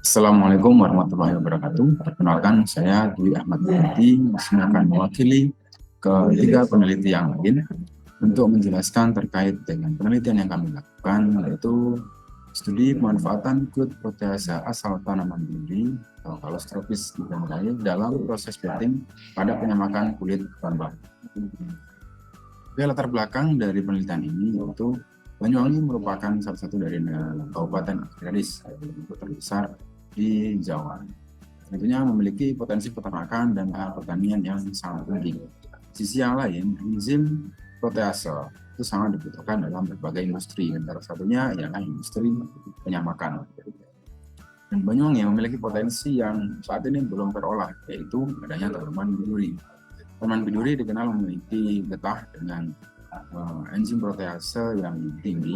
Assalamualaikum warahmatullahi wabarakatuh. Perkenalkan, saya Dwi Ahmad Yati, masih akan mewakili ketiga peneliti yang lain untuk menjelaskan terkait dengan penelitian yang kami lakukan, yaitu studi pemanfaatan kulit proteasa asal tanaman duri atau Calostropis nigranae dalam proses betting pada penyamakan kulit tambah. Latar belakang dari penelitian ini yaitu Banyuwangi merupakan salah satu dari kabupaten agraris terbesar di Jawa. Tentunya memiliki potensi peternakan dan pertanian yang sangat tinggi. Sisi yang lain, enzim protease itu sangat dibutuhkan dalam berbagai industri. Salah satunya ialah industri penyamakan. Dan Banyuwangi memiliki potensi yang saat ini belum terolah, yaitu adanya tanaman biduri. Tanaman biduri dikenal memiliki getah dengan enzim protease yang tinggi.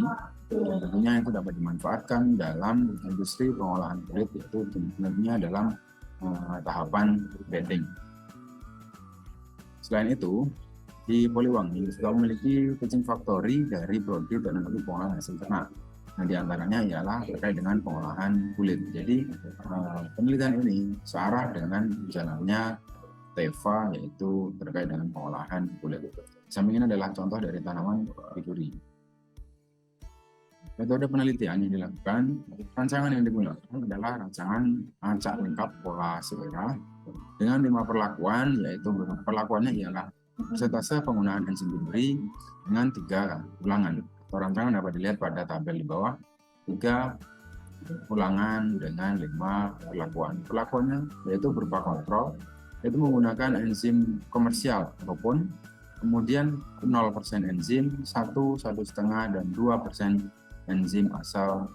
Tentunya itu dapat dimanfaatkan dalam industri pengolahan kulit, yaitu tentunya dalam tahapan bedding. Selain itu, di Poliwangi juga memiliki pitching factory dari produk teknologi pengolahan hasil ternak. Nah, di antaranya ialah terkait dengan pengolahan kulit. Jadi, penelitian ini searah dengan jalannya TEVA, yaitu terkait dengan pengolahan kulit. Samping ini adalah contoh dari tanaman biduri. Metode penelitian yang dilakukan, rancangan yang digunakan adalah rancangan acak lengkap pola selera dengan 5 perlakuan, yaitu perlakuannya ialah persentase penggunaan enzim biduri dengan 3 ulangan. Rancangan dapat dilihat pada tabel di bawah, 3 ulangan dengan 5 perlakuan. Perlakuannya yaitu berupa kontrol, yaitu menggunakan enzim komersial ataupun kemudian 0% enzim, 1, 1,5, dan 2% enzim asal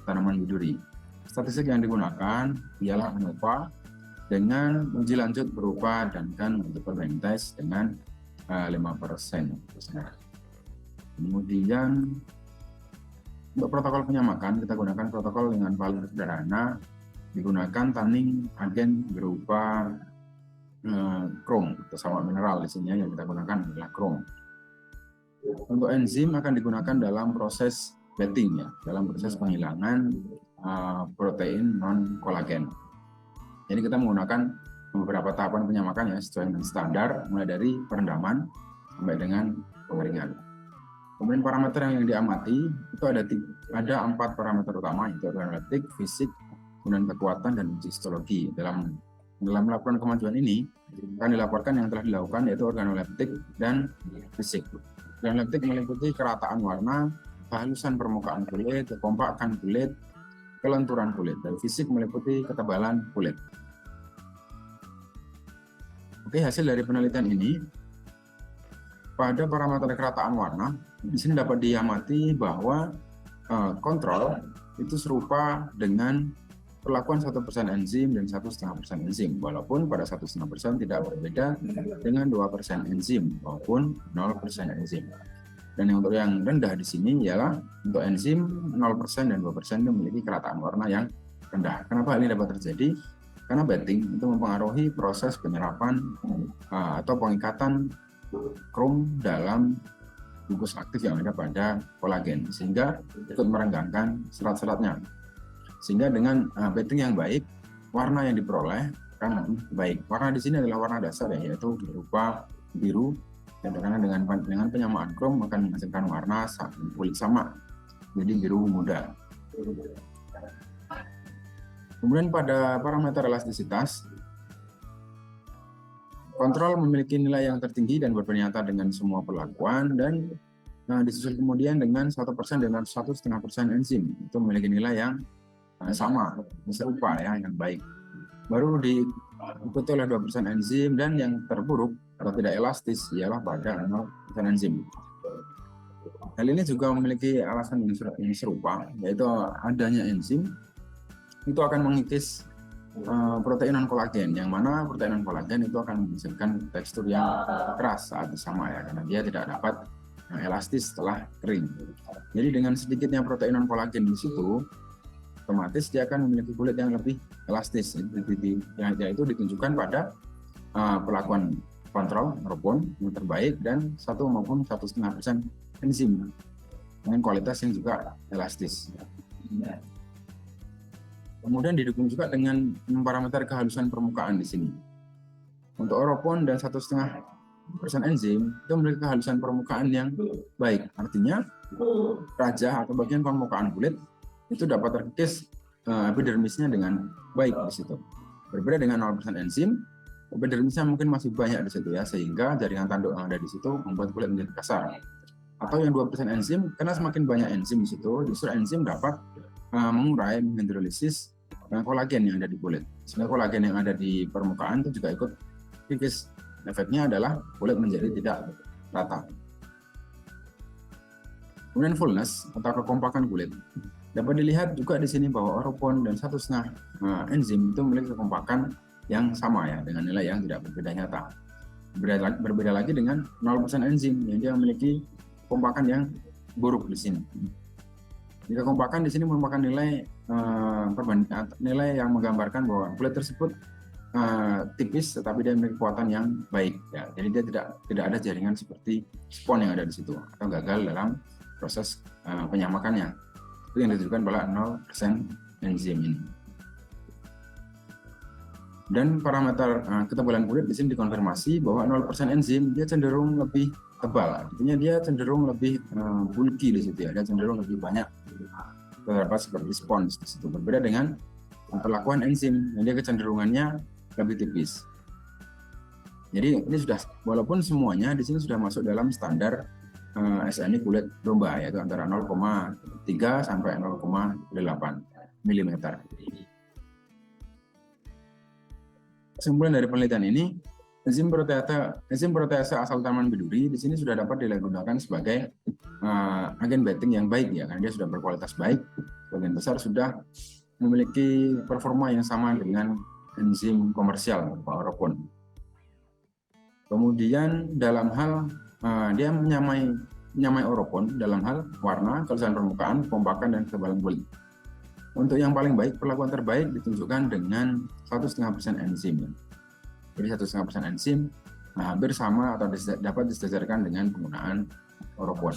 tanaman biduri. Statistik yang digunakan ialah ANOVA dengan uji lanjut berupa Duncan multiple rank test dengan 5%. Kemudian untuk protokol penyamakan, kita gunakan protokol dengan paling sederhana, digunakan tanning agen berupa krom atau sama mineral. Di sini yang kita gunakan adalah krom. Untuk enzim akan digunakan dalam proses betting, ya, dalam proses penghilangan protein non kolagen. Jadi kita menggunakan beberapa tahapan penyamakan ya sesuai dengan standar, mulai dari perendaman sampai dengan pengeringan. Kemudian parameter yang diamati itu ada 4 parameter utama, yaitu organoleptik, fisik, kemudian kekuatan, dan histologi. Dalam melakukan kemajuan ini akan dilaporkan yang telah dilakukan yaitu organoleptik dan fisik. Organoleptik meliputi kerataan warna, kehalusan permukaan kulit, kekompakan kulit, kelenturan kulit. Dan fisik meliputi ketebalan kulit. Oke, hasil dari penelitian ini pada parameter kerataan warna, di sini dapat diamati bahwa kontrol itu serupa dengan perlakuan 1% enzim dan 1,5% enzim, walaupun pada 1,5% tidak berbeda dengan 2% enzim maupun 0% enzim. Dan untuk yang rendah di sini ialah untuk enzim 0% dan 2% itu memiliki kerataan warna yang rendah. Kenapa hal ini dapat terjadi? Karena betting itu mempengaruhi proses penyerapan atau pengikatan krom dalam gugus aktif yang ada pada kolagen, sehingga ikut merenggangkan serat-seratnya. Sehingga dengan betting yang baik, warna yang diperoleh akan lebih baik. Warna di sini adalah warna dasar, yaitu berupa biru. Karena dengan penyamaan krom akan menghasilkan warna kulit sama, jadi biru muda. Kemudian pada parameter elastisitas, kontrol memiliki nilai yang tertinggi dan berpenyataan dengan semua perlakuan, dan disusul kemudian dengan 1% dan 1,5% enzim itu memiliki nilai yang sama, serupa ya, yang baik. Baru diikuti oleh 2% enzim, dan yang terburuk atau tidak elastis ialah pada 0% enzim. Hal ini juga memiliki alasan yang serupa, yaitu adanya enzim itu akan mengikis protein non kolagen, yang mana protein non kolagen itu akan menghasilkan tekstur yang keras saat sama ya, karena dia tidak dapat elastis setelah kering. Jadi dengan sedikitnya protein non kolagen di situ, otomatis dia akan memiliki kulit yang lebih elastis, yaitu ditunjukkan pada perlakuan kontrol maupun yang terbaik dan 1 maupun 1,5% enzim dengan kualitas yang juga elastis. Kemudian didukung juga dengan parameter kehalusan permukaan di sini. Untuk oropon dan 1,5% enzim itu memiliki kehalusan permukaan yang baik. Artinya raja atau bagian permukaan kulit itu dapat terkikis epidermisnya dengan baik di situ. Berbeda dengan 0% enzim, epidermisnya mungkin masih banyak di situ ya, sehingga jaringan tanduk yang ada di situ membuat kulit menjadi kasar. Atau yang 2% enzim, karena semakin banyak enzim di situ, justru enzim dapat mengurai, menghidrolisis kolagen yang ada di kulit. Sehingga kolagen yang ada di permukaan itu juga ikut kikis. Efeknya adalah kulit menjadi tidak rata. Kemudian fullness atau kekompakan kulit. Dapat dilihat juga di sini bahwa oropon dan 1,5 enzim itu memiliki kekompakan yang sama ya, dengan nilai yang tidak berbeda nyata. Berbeda lagi dengan 0% enzim yang dia memiliki kekompakan yang buruk di sini. Jika kekompakan di sini merupakan nilai nilai yang menggambarkan bahwa kulit tersebut tipis tetapi dia memiliki kekuatan yang baik ya. Jadi dia tidak ada jaringan seperti spon yang ada di situ atau gagal dalam proses penyamakannya. Itu yang ditunjukkan pada 0% enzim ini. Dan parameter ketebalan kulit di sini dikonfirmasi bahwa 0% enzim dia cenderung lebih tebal, artinya dia cenderung lebih bulky di situ ya, dia cenderung lebih banyak terdapat seperti spons di situ. Berbeda dengan perlakuan enzim yang dia kecenderungannya lebih tipis. Jadi ini sudah, walaupun semuanya di sini sudah masuk dalam standar SNI kulit domba, yaitu antara 0,3 sampai 0,8 mm. Kesimpulan dari penelitian ini, enzim protease asal tanaman biduri di sini sudah dapat digunakan sebagai agen betting yang baik ya, karena dia sudah berkualitas baik, sebagian besar sudah memiliki performa yang sama dengan enzim komersial oropon. Kemudian dalam hal dia menyamai oropon dalam hal warna, kehalusan permukaan, kekompakan, dan ketebalan kulit. Untuk yang paling baik, perlakuan terbaik ditunjukkan dengan 1,5% enzim. Jadi 1,5% enzim hampir sama atau dapat disejajarkan dengan penggunaan oropon.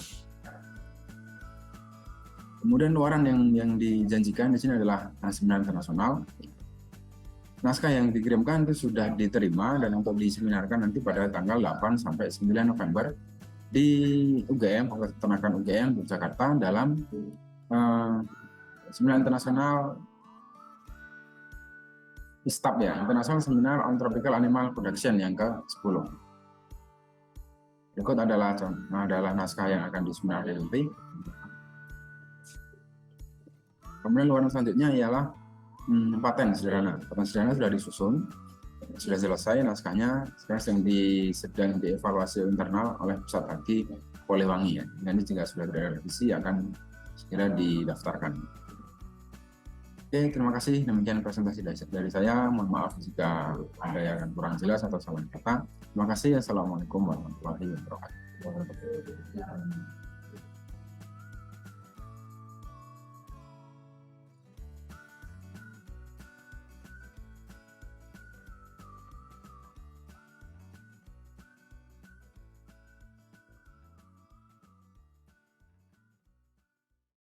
Kemudian luaran yang dijanjikan di sini adalah seminar internasional. Naskah yang dikirimkan itu sudah diterima dan untuk diseminarkan nanti pada tanggal 8 sampai 9 November di UGM, Fakultas Peternakan UGM Yogyakarta dalam seminar internasional ISTAP ya, International Seminar on Tropical Animal Production yang ke-10. Berikut adalah naskah yang akan diseminarkan nanti. Kemudian luaran selanjutnya ialah paten sederhana. Paten sederhana sudah disusun, sudah selesai naskahnya, sekarang sedang dievaluasi internal oleh Pusat Haki Poliwangi ya. Nanti jika sudah ada revisi akan segera didaftarkan. Oke, terima kasih. Demikian presentasi dari saya. Mohon maaf jika ada yang kurang jelas atau salah kata. Terima kasih. Assalamualaikum warahmatullahi wabarakatuh.